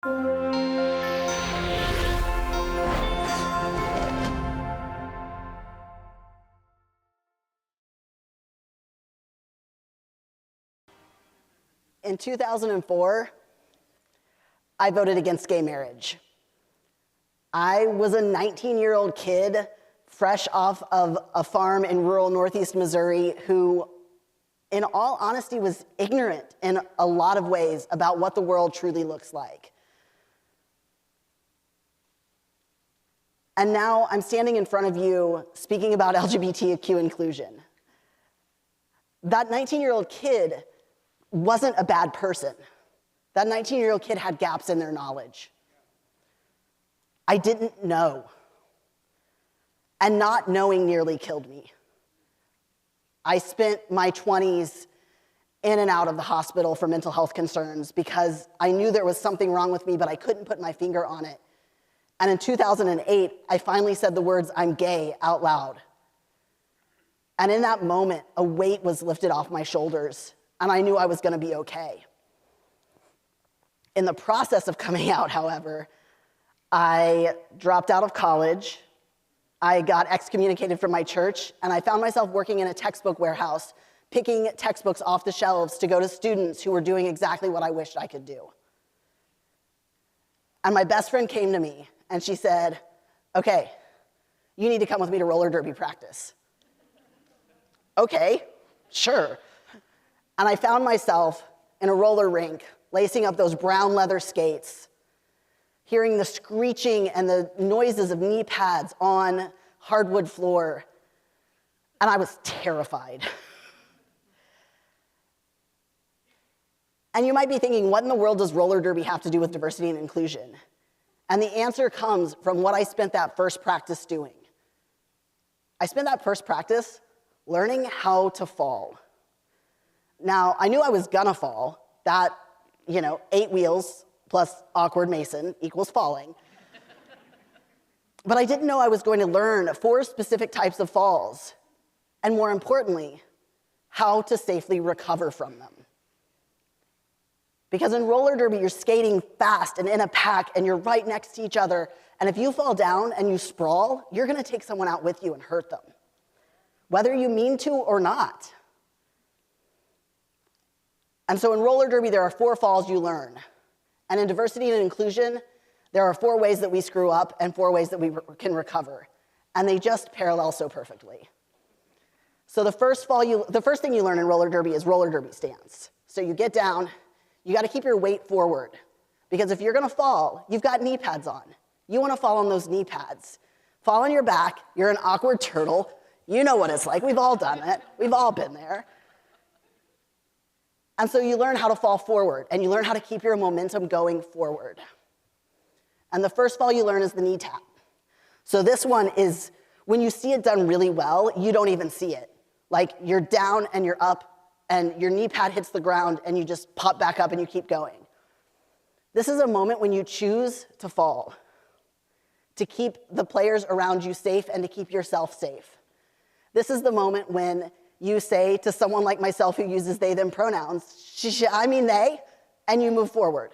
In 2004, I voted against gay marriage. I was a 19-year-old kid fresh off of a farm in rural Northeast Missouri who, in all honesty, was ignorant in a lot of ways about what the world truly looks like. And now I'm standing in front of you speaking about LGBTQ inclusion. That 19-year-old kid wasn't a bad person. That 19-year-old kid had gaps in their knowledge. I didn't know. And not knowing nearly killed me. I spent my 20s in and out of the hospital for mental health concerns because I knew there was something wrong with me, but I couldn't put my finger on it. And in 2008, I finally said the words, "I'm gay," out loud. And in that moment, a weight was lifted off my shoulders, and I knew I was gonna be okay. In the process of coming out, however, I dropped out of college, I got excommunicated from my church, and I found myself working in a textbook warehouse, picking textbooks off the shelves to go to students who were doing exactly what I wished I could do. And my best friend came to me, and she said, "Okay, you need to come with me to roller derby practice." Okay, sure. And I found myself in a roller rink, lacing up those brown leather skates, hearing the screeching and the noises of knee pads on hardwood floor, and I was terrified. And you might be thinking, what in the world does roller derby have to do with diversity and inclusion? And the answer comes from what I spent that first practice doing. I spent that first practice learning how to fall. Now, I knew I was gonna fall. That, 8 wheels plus awkward Mason equals falling. But I didn't know I was going to learn 4 specific types of falls, and more importantly, how to safely recover from them. Because in roller derby, you're skating fast and in a pack, and you're right next to each other, and if you fall down and you sprawl, you're gonna take someone out with you and hurt them, whether you mean to or not. And so in roller derby, there are 4 falls you learn. And in diversity and inclusion, there are 4 ways that we screw up and 4 ways that we can recover. And they just parallel so perfectly. So the first thing you learn in roller derby is roller derby stance. So you get down, you gotta keep your weight forward. Because if you're gonna fall, you've got knee pads on. You wanna fall on those knee pads. Fall on your back, you're an awkward turtle. You know what it's like, we've all done it. We've all been there. And so you learn how to fall forward, and you learn how to keep your momentum going forward. And the first fall you learn is the knee tap. So this one is, when you see it done really well, you don't even see it. Like, you're down and you're up, and your knee pad hits the ground, and you just pop back up and you keep going. This is a moment when you choose to fall, to keep the players around you safe and to keep yourself safe. This is the moment when you say to someone like myself who uses they, them pronouns, I mean they, and you move forward.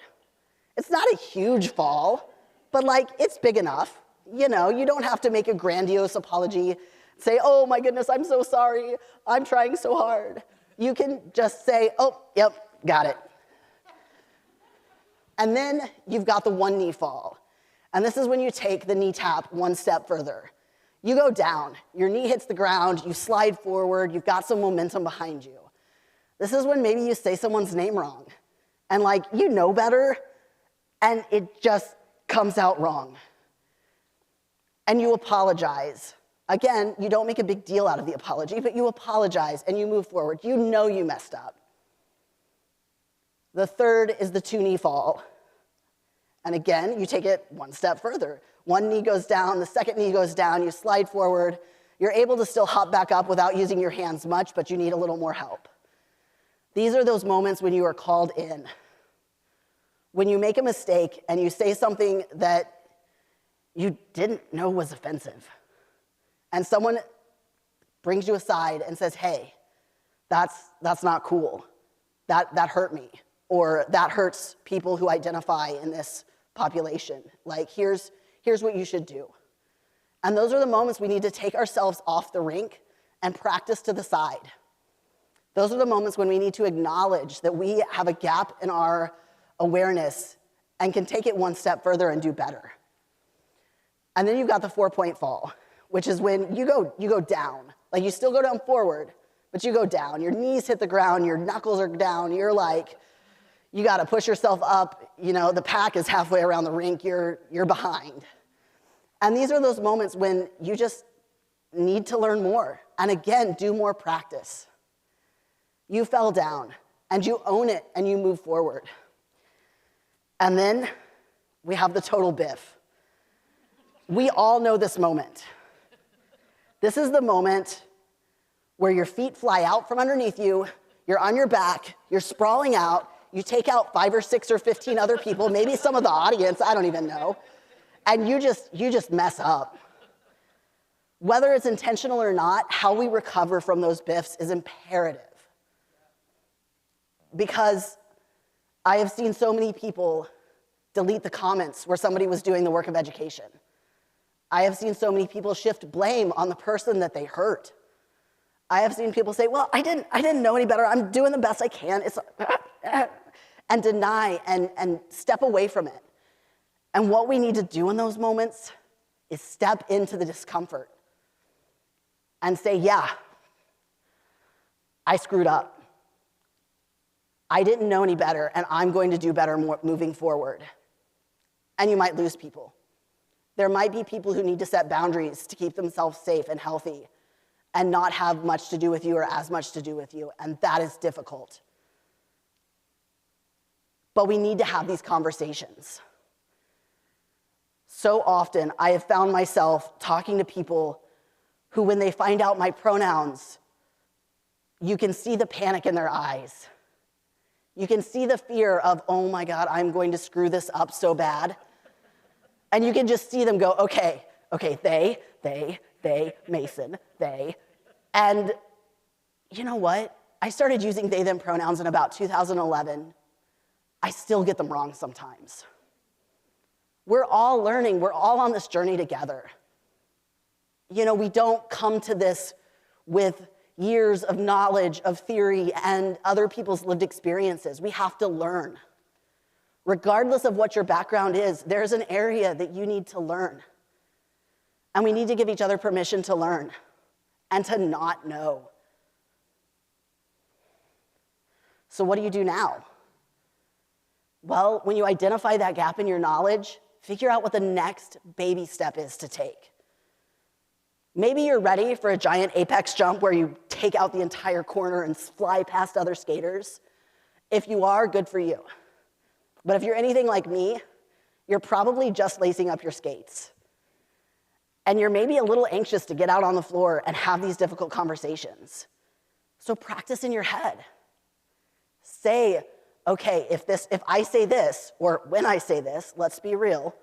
It's not a huge fall, but it's big enough. You don't have to make a grandiose apology, say, "Oh my goodness, I'm so sorry, I'm trying so hard." You can just say, "Oh, yep, got it." And then you've got the one knee fall. And this is when you take the knee tap one step further. You go down, your knee hits the ground, you slide forward, you've got some momentum behind you. This is when maybe you say someone's name wrong, and you know better, and it just comes out wrong. And you apologize. Again, you don't make a big deal out of the apology, but you apologize and you move forward. You know you messed up. The third is the 2-knee fall. And again, you take it one step further. One knee goes down, the second knee goes down, you slide forward. You're able to still hop back up without using your hands much, but you need a little more help. These are those moments when you are called in. When you make a mistake and you say something that you didn't know was offensive, and someone brings you aside and says, "Hey, that's not cool. That hurt me," or "that hurts people who identify in this population. Like, here's what you should do. And those are the moments we need to take ourselves off the rink and practice to the side. Those are the moments when we need to acknowledge that we have a gap in our awareness and can take it one step further and do better. And then you've got the 4-point fall, which is when you go down. Like, you still go down forward, but you go down. Your knees hit the ground, your knuckles are down, you're like, you gotta push yourself up, the pack is halfway around the rink, you're behind. And these are those moments when you just need to learn more. And again, do more practice. You fell down, and you own it, and you move forward. And then we have the total Biff. We all know this moment. This is the moment where your feet fly out from underneath you, you're on your back, you're sprawling out, you take out 5 or 6 or 15 other people, maybe some of the audience, I don't even know, and you just mess up. Whether it's intentional or not, how we recover from those Biffs is imperative. Because I have seen so many people delete the comments where somebody was doing the work of education. I have seen so many people shift blame on the person that they hurt. I have seen people say, well, I didn't know any better. I'm doing the best I can. And deny and step away from it. And what we need to do in those moments is step into the discomfort and say, yeah, I screwed up. I didn't know any better, and I'm going to do better moving forward. And you might lose people. There might be people who need to set boundaries to keep themselves safe and healthy and not have much to do with you or as much to do with you, and that is difficult. But we need to have these conversations. So often, I have found myself talking to people who, when they find out my pronouns, you can see the panic in their eyes. You can see the fear of, oh my God, I'm going to screw this up so bad. And you can just see them go, okay, they, Mason, they. And you know what? I started using they, them pronouns in about 2011. I still get them wrong sometimes. We're all learning. We're all on this journey together. We don't come to this with years of knowledge, of theory, and other people's lived experiences. We have to learn. Regardless of what your background is, there's an area that you need to learn. And we need to give each other permission to learn and to not know. So what do you do now? Well, when you identify that gap in your knowledge, figure out what the next baby step is to take. Maybe you're ready for a giant apex jump where you take out the entire corner and fly past other skaters. If you are, good for you. But if you're anything like me, you're probably just lacing up your skates. And you're maybe a little anxious to get out on the floor and have these difficult conversations. So practice in your head. Say, okay, if I say this, or when I say this, let's be real,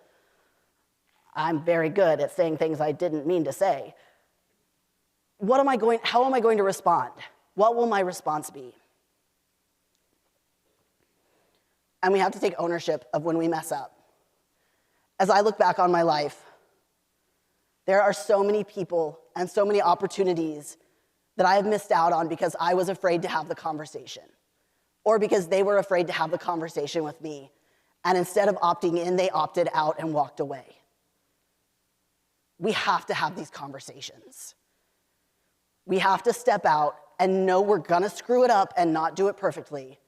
I'm very good at saying things I didn't mean to say. How am I going to respond? What will my response be? And we have to take ownership of when we mess up. As I look back on my life, there are so many people and so many opportunities that I have missed out on because I was afraid to have the conversation, or because they were afraid to have the conversation with me. And instead of opting in, they opted out and walked away. We have to have these conversations. We have to step out and know we're gonna screw it up and not do it perfectly,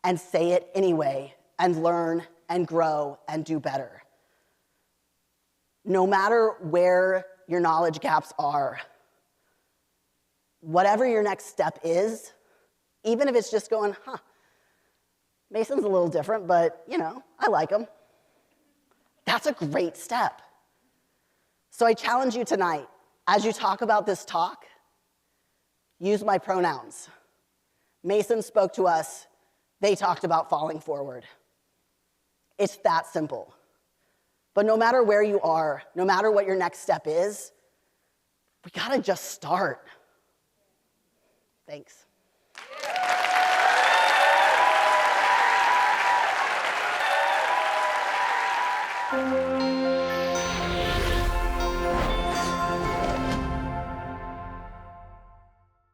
and say it anyway, and learn and grow and do better. No matter where your knowledge gaps are, whatever your next step is, even if it's just going, Mason's a little different, but I like him. That's a great step. So I challenge you tonight, as you talk about this talk, use my pronouns. Mason spoke to us, they talked about falling forward. It's that simple. But no matter where you are, no matter what your next step is, we gotta just start. Thanks. you.